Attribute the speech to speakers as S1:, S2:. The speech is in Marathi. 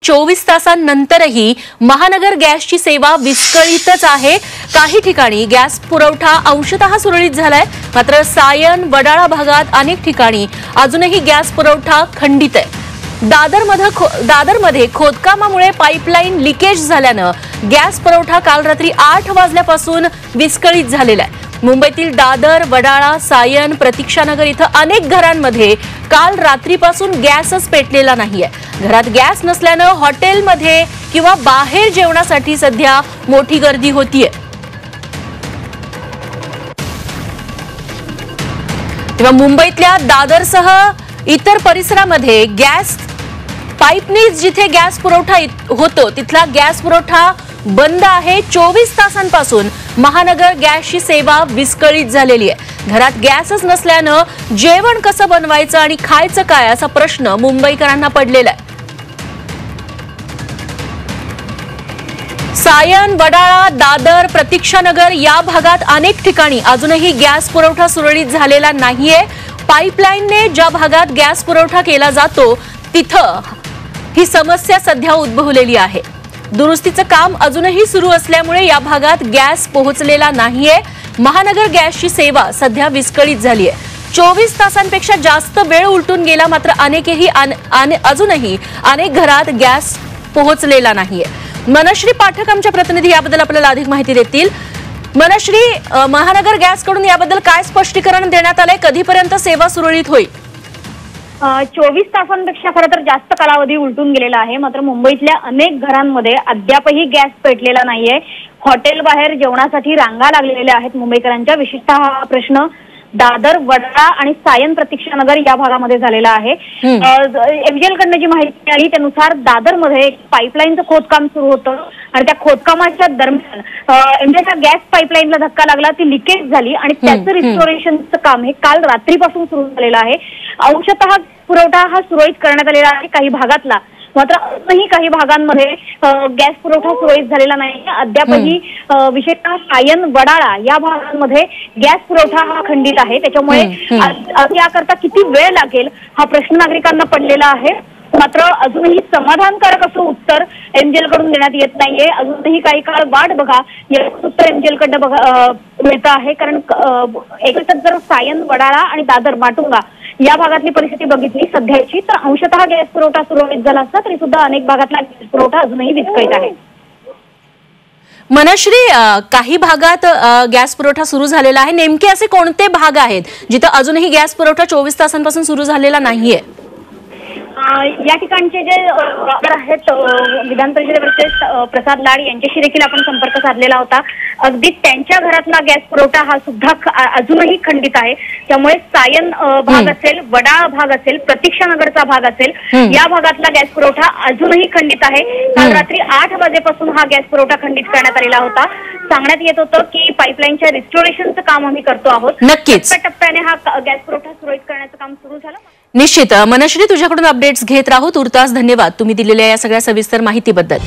S1: 24 तासांनंतरही महानगर गॅसची सेवा विस्कळीतच आहे। काही ठिकाणी गॅस पुरवठा अंशतः सुरळीत झालाय, मात्र सायन वडाळा भागात अनेक ठिकाणी अजूनही गॅस पुरवठा खंडित आहे। दादरमध्ये खोदकामामुळे पाईपलाईन लिकेज झाल्यानं गॅस पुरवठा काल रात्री 8 वाजल्यापासून विस्कळीत झालेला आहे। मुंबईतील दादर, वडाळा, सायन, प्रतीक्षानगर इथं अनेक घरांमध्ये काल रात्रीपासून गॅसच पेटलेला नाहीये। घरात गॅस नसल्यानं हॉटेलमध्ये किंवा बाहेर जेवणासाठी सध्या मोठी गर्दी होतीये। तेव्हा मुंबईतल्या दादरसह इतर परिसरामध्ये गॅस पाईपने जिथे गॅस पुरवठा होतो तिथला गॅस पुरवठा बंद आहे। 24 तासांपासून महानगर गॅसची सेवा विस्कळीत झालेली आहे। घरात गॅसच नसल्यानं जेवण कसं बनवायचं आणि खायचं काय असा प्रश्न मुंबईकरांना पडलेला आहे। सायन, वडाळा, दादर, प्रतीक्षानगर या भागात अनेक ठिकाणी अजूनही गॅस पुरवठा सुरळीत झालेला नाहीये। पाईपलाईनने ज्या भागात गॅस पुरवठा केला जातो तिथं ही समस्या सध्या उद्भवलेली आहे। दुरुस्तीचं काम अजूनही सुरू असल्यामुळे या भागात गॅस पोहोचलेला नाहीये। महानगर गॅसची सेवा सध्या विस्कळीत झाली आहे। 24 तासांपेक्षा जास्त वेळ उलटून गेला, मात्र अजूनही अनेक घरात गॅस पोहोचलेला नाहीये। मनश्री पाठक आमच्या प्रतिनिधी याबद्दल आपल्याला अधिक माहिती देतील। मनश्री, महानगर गॅसकडून याबद्दल काय स्पष्टीकरण देण्यात आलंय? कधीपर्यंत सेवा सुरळीत होईल?
S2: 24 तासांपेक्षा खरं तर जास्त कालावधी उलटून गेलेला आहे, मात्र मुंबईतल्या अनेक घरांमध्ये अद्यापही गॅस पेटलेला नाहीये। हॉटेल बाहेर जेवणासाठी रांगा लागलेल्या आहेत मुंबईकरांच्या। विशेषतः हा प्रश्न दादर, वडाळा आणि सायन, प्रतीक्षानगर या भागामध्ये झालेला आहे। एमजीएल कडनं जी माहिती मिळाली त्यानुसार दादरमध्ये पाईपलाईनचं खोदकाम सुरू होतं आणि त्या खोदकामाच्या दरम्यान एमजीएलच्या गॅस पाईपलाईनला धक्का लागला, ती लिकेज झाली आणि त्याचं रिस्टोरेशनचं काम हे काल रात्रीपासून सुरू झालेलं आहे। अंशतः पुरवठा हा सुरळीत करण्यात आलेला आहे काही भागातला, मात्र अजूनही काही भागांमध्ये गॅस पुरवठा सुरळीत झालेला नाही। अद्यापही विशेषतः सायन, वडाळा या भागांमध्ये गॅस पुरवठा हा खंडित आहे। त्याच्यामुळे याकरता किती वेळ लागेल हा प्रश्न नागरिकांना पडलेला आहे, मात्र अजूनही समाधानकारक असं उत्तर एमजीएल कडून देण्यात येत नाहीये। अजूनही काही काळ वाट बघा, याचं उत्तर एमजीएल कडनं मिळतं आहे। कारण एकत्र जर सायन, वडाळा आणि दादर, माटुंगा या भागातली परिस्थिती बघितली सध्याची, तर अंशतः गॅस पुरवठा सुरळीत झाला असता तरी सुद्धा अनेक भागातला गॅस पुरवठा अजूनही विस्कळीत आहे।
S1: मनश्री, काही भागात गॅस पुरवठा सुरू झालेला आहे, नेमके असे कोणते भाग आहेत जिथे अजूनही गॅस पुरवठा 24 तासांपासून सुरू झालेला नाहीये?
S2: या ठिकाणचे जे आहेत विधान परिषदेवरचे प्रसाद लाड यांच्याशी देखील आपण संपर्क साधलेला होता। अगदी त्यांच्या घरातला गॅस पुरवठा हा सुद्धा अजूनही खंडित आहे। त्यामुळे सायन भाग असेल, वडाळा भाग असेल, प्रतीक्षानगरचा भाग असेल, या भागातला गॅस पुरवठा अजूनही खंडित आहे। काल रात्री 8 वाजेपासून हा गॅस पुरवठा खंडित करण्यात आलेला होता। सांगण्यात येत होतं की पाईपलाईनच्या रिस्टोरेशनचं काम आम्ही करतो आहोत।
S1: नक्कीच
S2: टप्प्याने हा गॅस पुरवठा सुरळीत करण्याचं काम सुरू झालं।
S1: निश्चित मनश्री, तुझ्याकडून अपडेट्स घेत राहू। तुर्तास धन्यवाद तुम्ही दिलेल्या या सगळ्या सविस्तर माहितीबद्दल।